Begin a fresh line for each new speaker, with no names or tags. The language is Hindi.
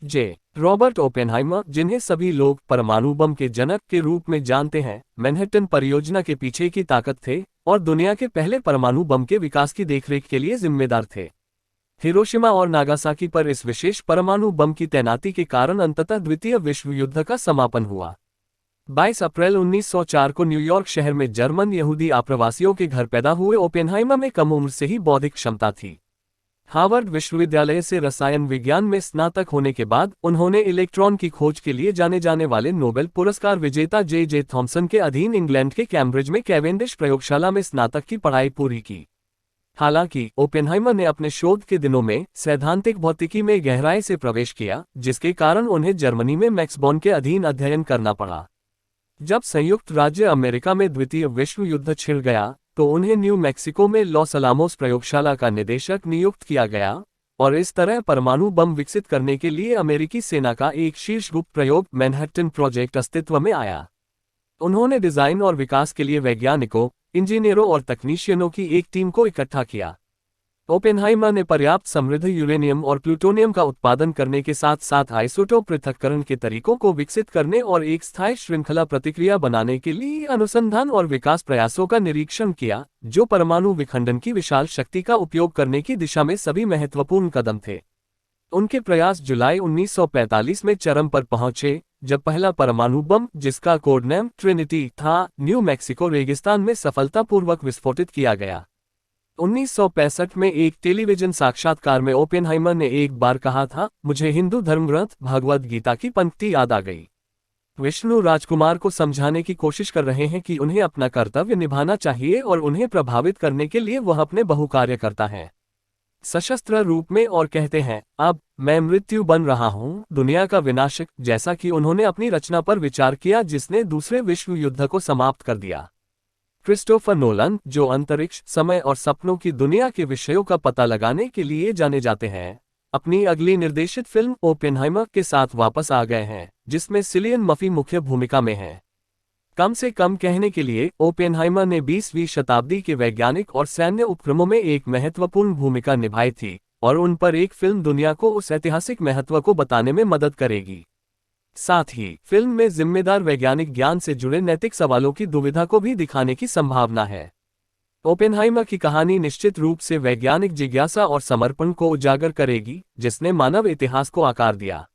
जे रॉबर्ट ओपेनहाइमर, जिन्हें सभी लोग परमाणु बम के जनक के रूप में जानते हैं, मैनहट्टन परियोजना के पीछे की ताकत थे और दुनिया के पहले परमाणु बम के विकास की देखरेख के लिए जिम्मेदार थे। हिरोशिमा और नागासाकी पर इस विशेष परमाणु बम की तैनाती के कारण अंततः द्वितीय विश्व युद्ध का समापन हुआ। 22 अप्रैल 1904 को न्यूयॉर्क शहर में जर्मन यहूदी आप्रवासियों के घर पैदा हुए ओपेनहाइमर में कम उम्र से ही बौद्धिक क्षमता थी। हार्वर्ड विश्वविद्यालय से रसायन विज्ञान में स्नातक होने के बाद उन्होंने इलेक्ट्रॉन की खोज के लिए जाने जाने वाले नोबेल पुरस्कार विजेता जे थॉमसन के अधीन इंग्लैंड के कैम्ब्रिज में कैवेंडिश प्रयोगशाला में स्नातक की पढ़ाई पूरी की। हालांकि ओपेनहाइमर ने अपने शोध के दिनों में सैद्धांतिक भौतिकी में गहराई से प्रवेश किया, जिसके कारण उन्हें जर्मनी में मैक्स बॉर्न के अधीन अध्ययन करना पड़ा। जब संयुक्त राज्य अमेरिका में द्वितीय विश्व युद्ध छिड़ गया तो उन्हें न्यू मैक्सिको में लॉस अलामोस प्रयोगशाला का निदेशक नियुक्त किया गया और इस तरह परमाणु बम विकसित करने के लिए अमेरिकी सेना का एक शीर्ष गुप्त प्रयोग मैनहट्टन प्रोजेक्ट अस्तित्व में आया। उन्होंने डिजाइन और विकास के लिए वैज्ञानिकों, इंजीनियरों और तकनीशियनों की एक टीम को इकट्ठा किया। ओपेनहाइमर ने पर्याप्त समृद्ध यूरेनियम और प्लूटोनियम का उत्पादन करने के साथ साथ आइसोटोप पृथक्करण के तरीकों को विकसित करने और एक स्थायी श्रृंखला प्रतिक्रिया बनाने के लिए अनुसंधान और विकास प्रयासों का निरीक्षण किया, जो परमाणु विखंडन की विशाल शक्ति का उपयोग करने की दिशा में सभी महत्वपूर्ण कदम थे। उनके प्रयास जुलाई 1945 में चरम पर पहुंचे, जब पहला परमाणु बम, जिसका कोड नेम ट्रिनिटी था, न्यू मैक्सिको रेगिस्तान में सफलतापूर्वक विस्फोटित किया गया। 1965 में एक टेलीविजन साक्षात्कार में ओपेनहाइमर ने एक बार कहा था, मुझे हिंदू धर्मग्रंथ भगवद गीता की पंक्ति याद आ गई। विष्णु राजकुमार को समझाने की कोशिश कर रहे हैं कि उन्हें अपना कर्तव्य निभाना चाहिए और उन्हें प्रभावित करने के लिए वह अपने बहुकार्य करता है सशस्त्र रूप में, और कहते हैं, अब मैं मृत्यु बन रहा हूं, दुनिया का विनाशक, जैसा कि उन्होंने अपनी रचना पर विचार किया जिसने दूसरे विश्व युद्ध को समाप्त कर दिया। क्रिस्टोफर नोलन, जो अंतरिक्ष, समय और सपनों की दुनिया के विषयों का पता लगाने के लिए जाने जाते हैं, अपनी अगली निर्देशित फिल्म ओपेनहाइमर के साथ वापस आ गए हैं, जिसमें सिलियन मर्फी मुख्य भूमिका में है। कम से कम कहने के लिए, ओपेनहाइमर ने 20वीं शताब्दी के वैज्ञानिक और सैन्य उपक्रमों में एक महत्वपूर्ण भूमिका निभाई थी और उन पर एक फिल्म दुनिया को उस ऐतिहासिक महत्व को बताने में मदद करेगी। साथ ही फिल्म में जिम्मेदार वैज्ञानिक ज्ञान से जुड़े नैतिक सवालों की दुविधा को भी दिखाने की संभावना है। ओपेनहाइमर की कहानी निश्चित रूप से वैज्ञानिक जिज्ञासा और समर्पण को उजागर करेगी, जिसने मानव इतिहास को आकार दिया।